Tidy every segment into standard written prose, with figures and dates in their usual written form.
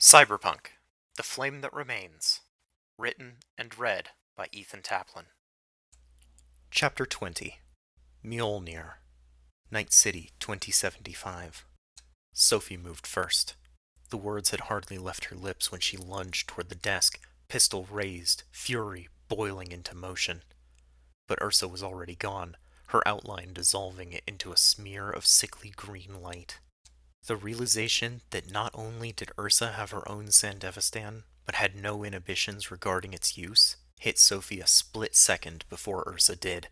Cyberpunk, The Flame That Remains. Written and read by Ethan Taplin. Chapter 20. Mjölnir. Night City, 2075. Sophie moved first. The words had hardly left her lips when she lunged toward the desk, pistol raised, fury boiling into motion. But Ursa was already gone, her outline dissolving it into a smear of sickly green light. The realization that not only did Ursa have her own Sandevistan, but had no inhibitions regarding its use, hit Sophie a split second before Ursa did.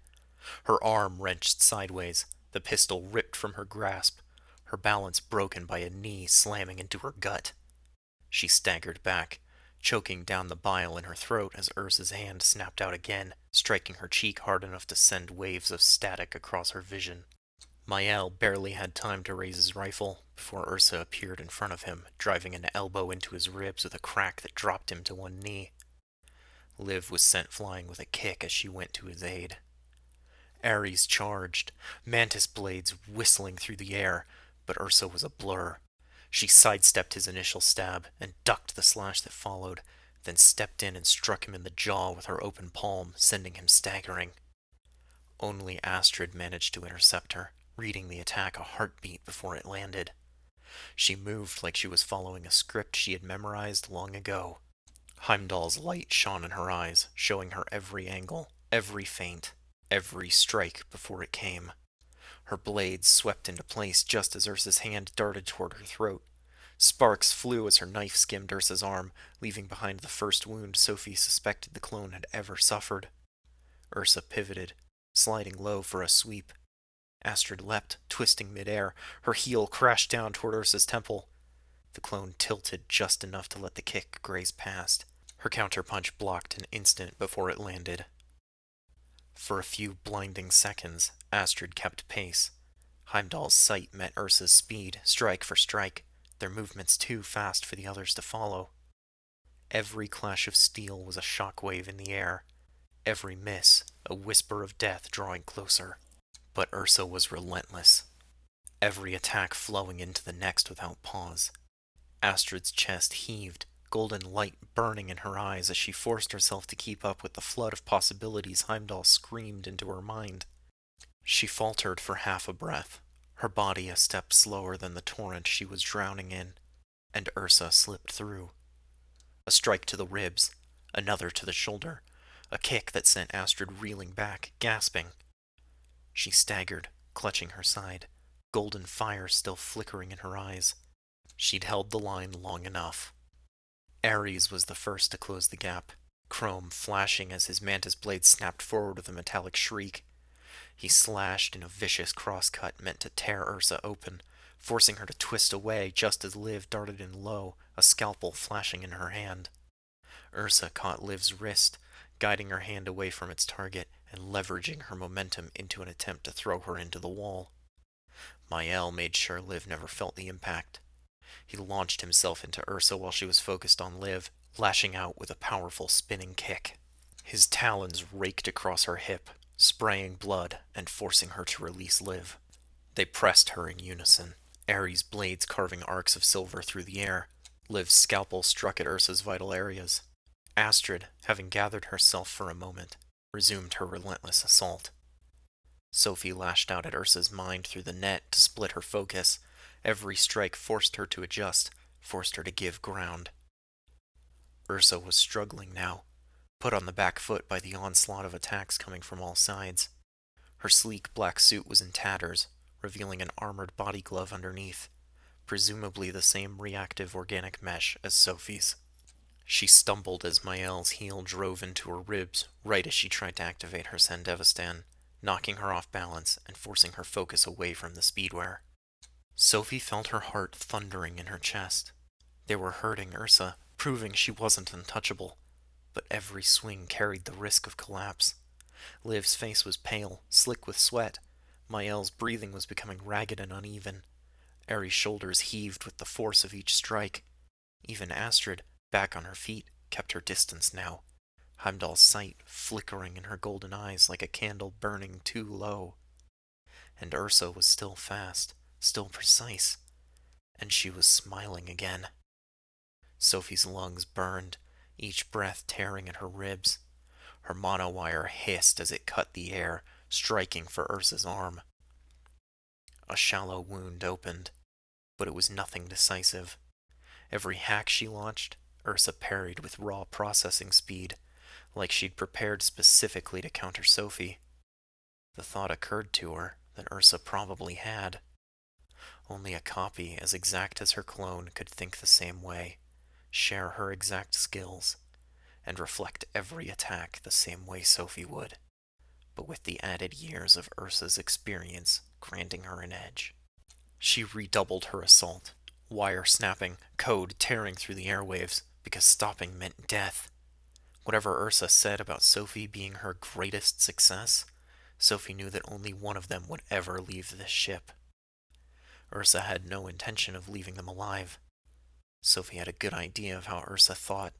Her arm wrenched sideways, the pistol ripped from her grasp, her balance broken by a knee slamming into her gut. She staggered back, choking down the bile in her throat as Ursa's hand snapped out again, striking her cheek hard enough to send waves of static across her vision. Mjölnir barely had time to raise his rifle before Ursa appeared in front of him, driving an elbow into his ribs with a crack that dropped him to one knee. Liv was sent flying with a kick as she went to his aid. Ares charged, mantis blades whistling through the air, but Ursa was a blur. She sidestepped his initial stab and ducked the slash that followed, then stepped in and struck him in the jaw with her open palm, sending him staggering. Only Astrid managed to intercept her, reading the attack a heartbeat before it landed. She moved like she was following a script she had memorized long ago. Heimdall's light shone in her eyes, showing her every angle, every feint, every strike before it came. Her blades swept into place just as Ursa's hand darted toward her throat. Sparks flew as her knife skimmed Ursa's arm, leaving behind the first wound Sophie suspected the clone had ever suffered. Ursa pivoted, sliding low for a sweep. Astrid leapt, twisting midair. Her heel crashed down toward Ursa's temple. The clone tilted just enough to let the kick graze past. Her counterpunch blocked an instant before it landed. For a few blinding seconds, Astrid kept pace. Heimdall's sight met Ursa's speed, strike for strike, their movements too fast for the others to follow. Every clash of steel was a shockwave in the air. Every miss, a whisper of death drawing closer. But Ursa was relentless, every attack flowing into the next without pause. Astrid's chest heaved, golden light burning in her eyes as she forced herself to keep up with the flood of possibilities Heimdall screamed into her mind. She faltered for half a breath, her body a step slower than the torrent she was drowning in, and Ursa slipped through. A strike to the ribs, another to the shoulder, a kick that sent Astrid reeling back, gasping. She staggered, clutching her side, golden fire still flickering in her eyes. She'd held the line long enough. Ares was the first to close the gap, chrome flashing as his mantis blade snapped forward with a metallic shriek. He slashed in a vicious crosscut meant to tear Ursa open, forcing her to twist away just as Liv darted in low, a scalpel flashing in her hand. Ursa caught Liv's wrist, guiding her hand away from its target and leveraging her momentum into an attempt to throw her into the wall. Mjölnir made sure Liv never felt the impact. He launched himself into Ursa while she was focused on Liv, lashing out with a powerful spinning kick. His talons raked across her hip, spraying blood and forcing her to release Liv. They pressed her in unison, Ares' blades carving arcs of silver through the air. Liv's scalpel struck at Ursa's vital areas. Astrid, having gathered herself for a moment, resumed her relentless assault. Sophie lashed out at Ursa's mind through the net to split her focus. Every strike forced her to adjust, forced her to give ground. Ursa was struggling now, put on the back foot by the onslaught of attacks coming from all sides. Her sleek black suit was in tatters, revealing an armored body glove underneath, presumably the same reactive organic mesh as Sophie's. She stumbled as Mjölnir's heel drove into her ribs right as she tried to activate her Sandevistan, knocking her off balance and forcing her focus away from the speedwear. Sophie felt her heart thundering in her chest. They were hurting Ursa, proving she wasn't untouchable, but every swing carried the risk of collapse. Liv's face was pale, slick with sweat. Mjölnir's breathing was becoming ragged and uneven. Ares' shoulders heaved with the force of each strike. Even Astrid, back on her feet, kept her distance now, Heimdall's sight flickering in her golden eyes like a candle burning too low. And Ursa was still fast, still precise, and she was smiling again. Sophie's lungs burned, each breath tearing at her ribs. Her monowire hissed as it cut the air, striking for Ursa's arm. A shallow wound opened, but it was nothing decisive. Every hack she launched, Ursa parried with raw processing speed, like she'd prepared specifically to counter Sophie. The thought occurred to her that Ursa probably had. Only a copy as exact as her clone could think the same way, share her exact skills, and reflect every attack the same way Sophie would, but with the added years of Ursa's experience granting her an edge. She redoubled her assault, wire snapping, code tearing through the airwaves, because stopping meant death. Whatever Ursa said about Sophie being her greatest success, Sophie knew that only one of them would ever leave this ship. Ursa had no intention of leaving them alive. Sophie had a good idea of how Ursa thought,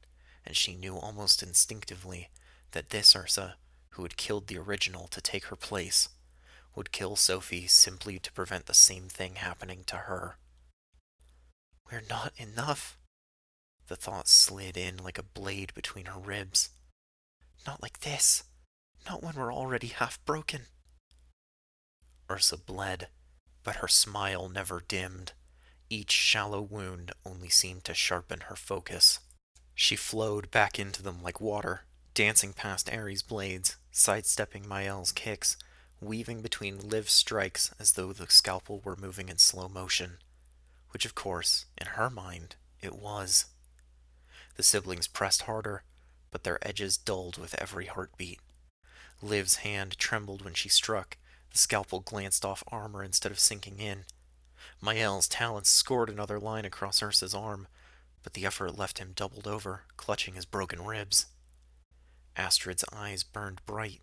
and she knew almost instinctively that this Ursa, who had killed the original to take her place, would kill Sophie simply to prevent the same thing happening to her. We're not enough. The thought slid in like a blade between her ribs. Not like this. Not when we're already half broken. Ursa bled, but her smile never dimmed. Each shallow wound only seemed to sharpen her focus. She flowed back into them like water, dancing past Ares' blades, sidestepping Mael's kicks, weaving between Liv's strikes as though the scalpel were moving in slow motion. Which, of course, in her mind, it was. The siblings pressed harder, but their edges dulled with every heartbeat. Liv's hand trembled when she struck. The scalpel glanced off armor instead of sinking in. Mael's talons scored another line across Ursa's arm, but the effort left him doubled over, clutching his broken ribs. Astrid's eyes burned bright,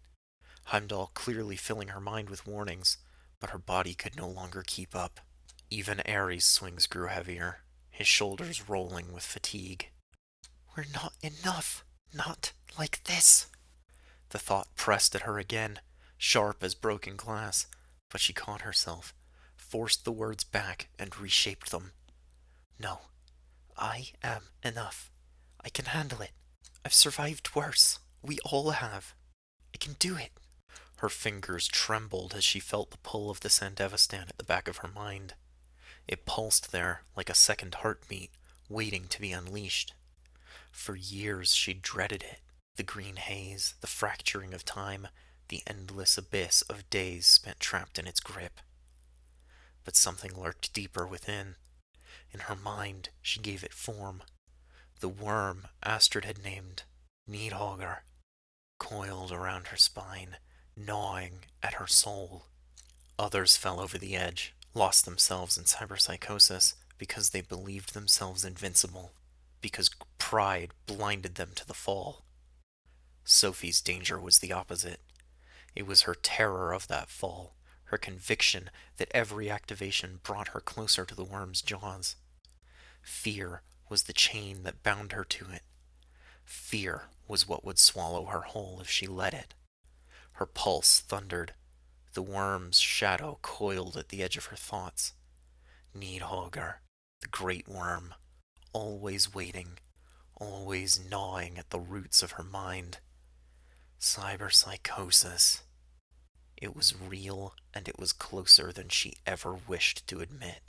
Heimdall clearly filling her mind with warnings, but her body could no longer keep up. Even Ares' swings grew heavier, his shoulders rolling with fatigue. We're not enough. Not like this. The thought pressed at her again, sharp as broken glass, but she caught herself, forced the words back, and reshaped them. No, I am enough. I can handle it. I've survived worse. We all have. I can do it. Her fingers trembled as she felt the pull of the Sandevistan at the back of her mind. It pulsed there like a second heartbeat, waiting to be unleashed. For years she'd dreaded it. The green haze, the fracturing of time, the endless abyss of days spent trapped in its grip. But something lurked deeper within. In her mind, she gave it form. The worm Astrid had named Nidhogger coiled around her spine, gnawing at her soul. Others fell over the edge, lost themselves in cyberpsychosis because they believed themselves invincible, because pride blinded them to the fall. Sophie's danger was the opposite. It was her terror of that fall, her conviction that every activation brought her closer to the worm's jaws. Fear was the chain that bound her to it. Fear was what would swallow her whole if she let it. Her pulse thundered. The worm's shadow coiled at the edge of her thoughts. Nidhogger, the great worm, always waiting, always gnawing at the roots of her mind. Cyberpsychosis. It was real, and it was closer than she ever wished to admit.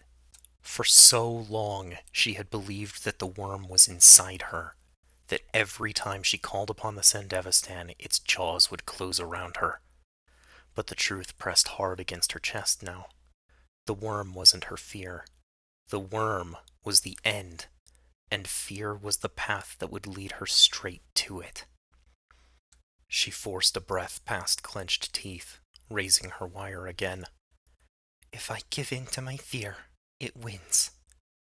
For so long, she had believed that the worm was inside her, that every time she called upon the Sandevistan, its jaws would close around her. But the truth pressed hard against her chest now. The worm wasn't her fear. The worm was the end, and fear was the path that would lead her straight to it. She forced a breath past clenched teeth, raising her wire again. If I give in to my fear, it wins.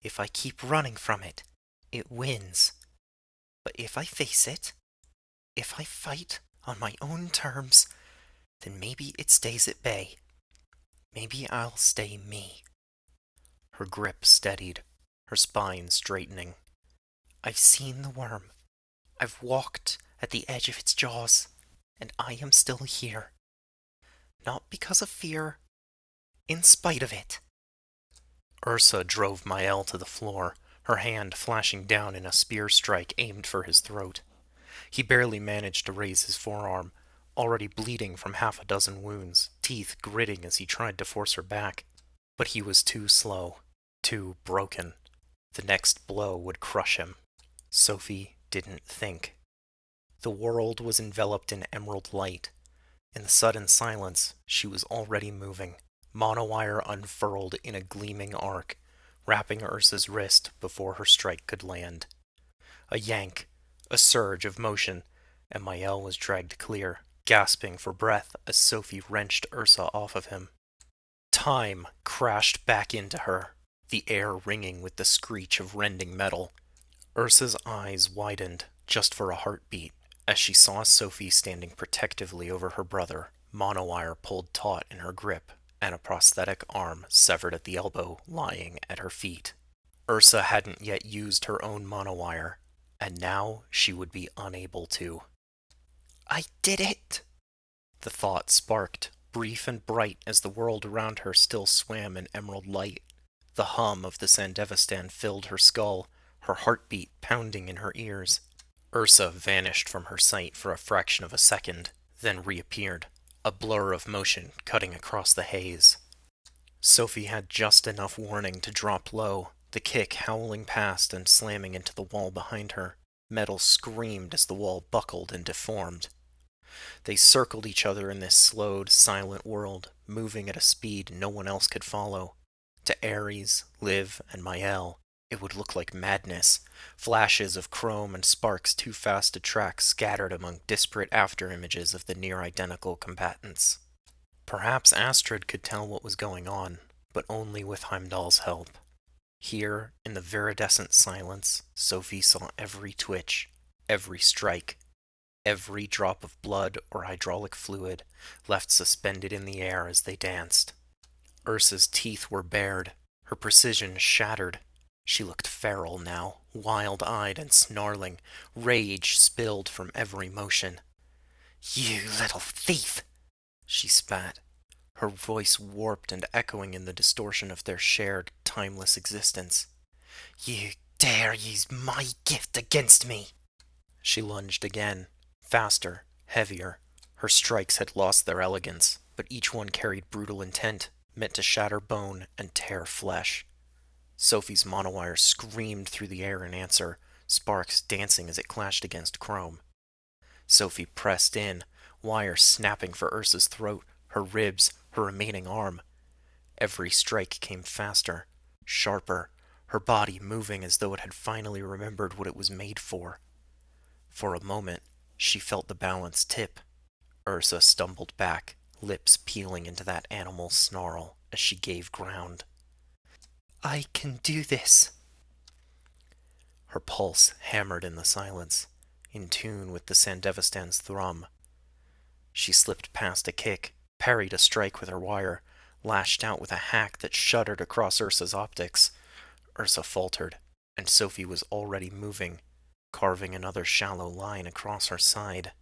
If I keep running from it, it wins. But if I face it, if I fight on my own terms, then maybe it stays at bay. Maybe I'll stay me. Her grip steadied, her spine straightening. I've seen the worm. I've walked at the edge of its jaws, and I am still here. Not because of fear, in spite of it. Ursa drove Mjölnir to the floor, her hand flashing down in a spear strike aimed for his throat. He barely managed to raise his forearm, already bleeding from half a dozen wounds, teeth gritting as he tried to force her back. But he was too slow, too broken. The next blow would crush him. Sophie didn't think. The world was enveloped in emerald light. In the sudden silence, she was already moving, monowire unfurled in a gleaming arc, wrapping Ursa's wrist before her strike could land. A yank, a surge of motion, and Mjölnir was dragged clear, gasping for breath as Sophie wrenched Ursa off of him. Time crashed back into her, the air ringing with the screech of rending metal. Ursa's eyes widened, just for a heartbeat, as she saw Sophie standing protectively over her brother, monowire pulled taut in her grip, and a prosthetic arm severed at the elbow lying at her feet. Ursa hadn't yet used her own monowire, and now she would be unable to. "I did it!" The thought sparked, brief and bright as the world around her still swam in emerald light. The hum of the Sandevistan filled her skull, her heartbeat pounding in her ears. Ursa vanished from her sight for a fraction of a second, then reappeared, a blur of motion cutting across the haze. Sophie had just enough warning to drop low, the kick howling past and slamming into the wall behind her. Metal screamed as the wall buckled and deformed. They circled each other in this slowed, silent world, moving at a speed no one else could follow. To Ares, Liv, and Mjölnir, it would look like madness. Flashes of chrome and sparks too fast to track scattered among disparate afterimages of the near-identical combatants. Perhaps Astrid could tell what was going on, but only with Heimdall's help. Here, in the viridescent silence, Sophie saw every twitch, every strike, every drop of blood or hydraulic fluid left suspended in the air as they danced. Ursa's teeth were bared, her precision shattered. She looked feral now, wild-eyed and snarling, rage spilled from every motion. "You little thief!" she spat, her voice warped and echoing in the distortion of their shared, timeless existence. "You dare use my gift against me!" She lunged again, faster, heavier. Her strikes had lost their elegance, but each one carried brutal intent, meant to shatter bone and tear flesh. Sophie's monowire screamed through the air in answer, sparks dancing as it clashed against chrome. Sophie pressed in, wire snapping for Ursa's throat, her ribs, her remaining arm. Every strike came faster, sharper, her body moving as though it had finally remembered what it was made for. For a moment, she felt the balance tip. Ursa stumbled back, lips peeling into that animal snarl as she gave ground. "I can do this." Her pulse hammered in the silence, in tune with the Sandevistan's thrum. She slipped past a kick, parried a strike with her wire, lashed out with a hack that shuddered across Ursa's optics. Ursa faltered, and Sophie was already moving, carving another shallow line across her side.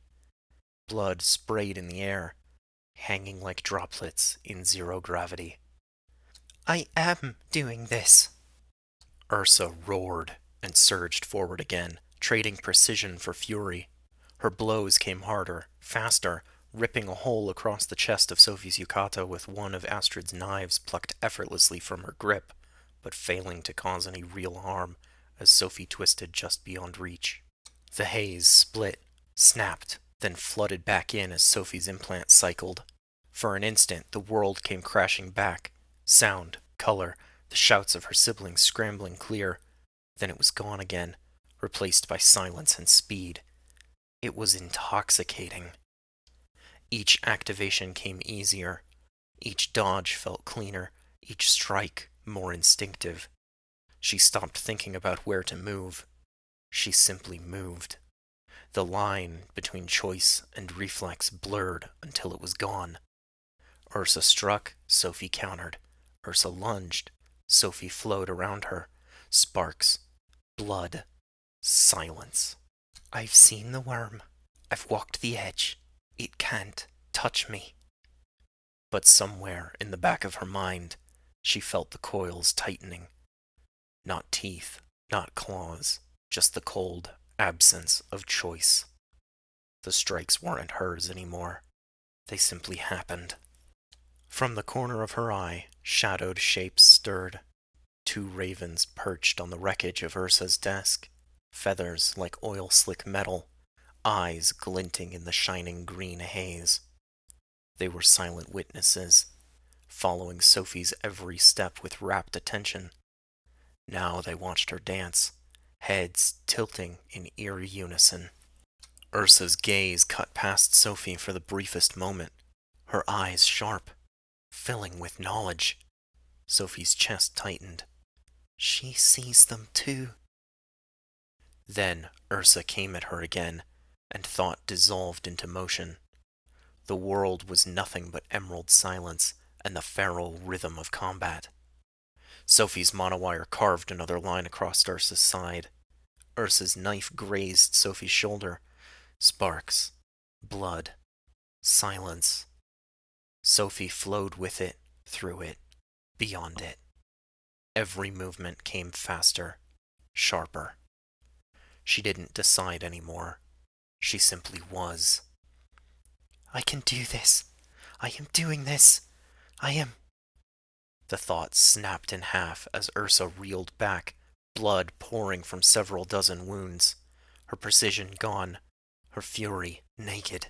Blood sprayed in the air, hanging like droplets in zero gravity. "I am doing this." Ursa roared and surged forward again, trading precision for fury. Her blows came harder, faster, ripping a hole across the chest of Sophie's yukata with one of Astrid's knives plucked effortlessly from her grip, but failing to cause any real harm as Sophie twisted just beyond reach. The haze split, snapped, then flooded back in as Sophie's implant cycled. For an instant, the world came crashing back. Sound, color, the shouts of her siblings scrambling clear. Then it was gone again, replaced by silence and speed. It was intoxicating. Each activation came easier. Each dodge felt cleaner, each strike more instinctive. She stopped thinking about where to move. She simply moved. The line between choice and reflex blurred until it was gone. Ursa struck, Sophie countered. Ursa lunged. Sophie flowed around her. Sparks. Blood. Silence. "I've seen the worm. I've walked the edge. It can't touch me." But somewhere in the back of her mind, she felt the coils tightening. Not teeth, Not claws, just the cold absence of choice. The strikes weren't hers anymore. They simply happened. From the corner of her eye, shadowed shapes stirred. Two ravens perched on the wreckage of Ursa's desk, feathers like oil-slick metal, eyes glinting in the shining green haze. They were silent witnesses, following Sophie's every step with rapt attention. Now they watched her dance, heads tilting in eerie unison. Ursa's gaze cut past Sophie for the briefest moment, her eyes sharp, filling with knowledge. Sophie's chest tightened. She sees them too. Then Ursa came at her again, and thought dissolved into motion. The world was nothing but emerald silence and the feral rhythm of combat. Sophie's monowire carved another line across Ursa's side. Ursa's knife grazed Sophie's shoulder. Sparks, blood, silence. Sophie flowed with it, through it, beyond it. Every movement came faster, sharper. She didn't decide anymore. She simply was. I can do this. I am doing this. I am... The thought snapped in half as Ursa reeled back, blood pouring from several dozen wounds. Her precision gone, her fury naked.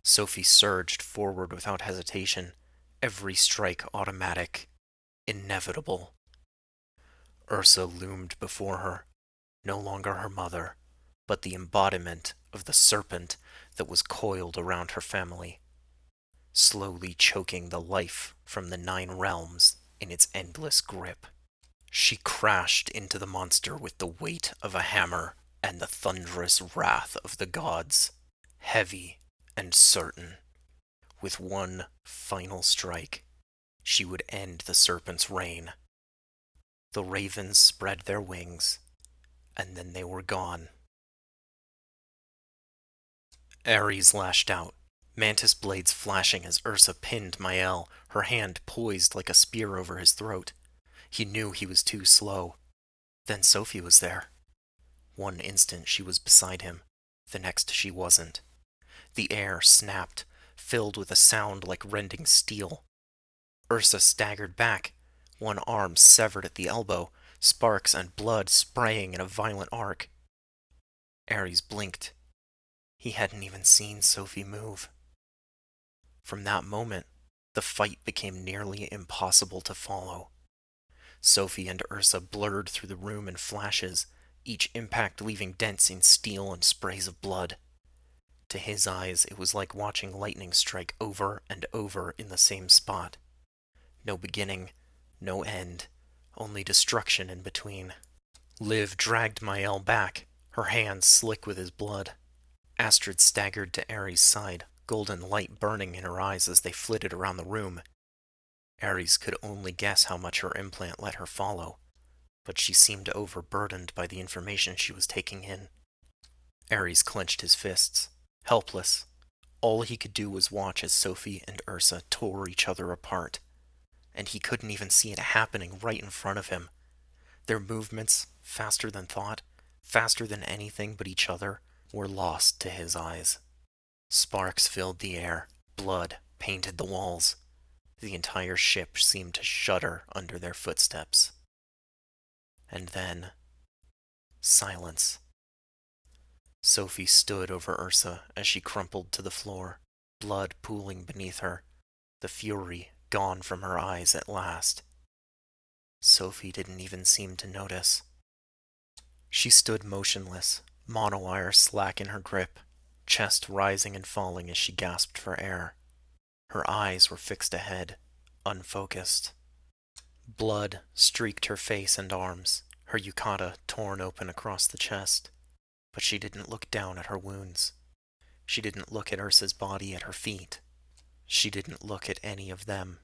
Sophie surged forward without hesitation, every strike automatic, inevitable. Ursa loomed before her, no longer her mother, but the embodiment of the serpent that was coiled around her family, slowly choking the life from the 9 realms in its endless grip. She crashed into the monster with the weight of a hammer and the thunderous wrath of the gods, heavy and certain. With one final strike, she would end the serpent's reign. The ravens spread their wings, and then they were gone. Ares lashed out, mantis blades flashing as Ursa pinned Mjölnir, her hand poised like a spear over his throat. He knew he was too slow. Then Sophie was there. One instant she was beside him, the next she wasn't. The air snapped, filled with a sound like rending steel. Ursa staggered back, one arm severed at the elbow, sparks and blood spraying in a violent arc. Ares blinked. He hadn't even seen Sophie move. From that moment, the fight became nearly impossible to follow. Sophie and Ursa blurred through the room in flashes, each impact leaving dents in steel and sprays of blood. To his eyes, it was like watching lightning strike over and over in the same spot. No beginning, no end, only destruction in between. Liv dragged Mjölnir back, her hands slick with his blood. Astrid staggered to Ares' side, golden light burning in her eyes as they flitted around the room. Ares could only guess how much her implant let her follow, but she seemed overburdened by the information she was taking in. Ares clenched his fists, helpless. All he could do was watch as Sophie and Ursa tore each other apart, and he couldn't even see it happening right in front of him. Their movements, faster than thought, faster than anything but each other, were lost to his eyes. Sparks filled the air, blood painted the walls. The entire ship seemed to shudder under their footsteps. And then, silence. Sophie stood over Ursa as she crumpled to the floor, blood pooling beneath her, the fury gone from her eyes at last. Sophie didn't even seem to notice. She stood motionless, monowire slack in her grip, chest rising and falling as she gasped for air. Her eyes were fixed ahead, unfocused. Blood streaked her face and arms, her yukata torn open across the chest. But she didn't look down at her wounds. She didn't look at Ursa's body at her feet. She didn't look at any of them.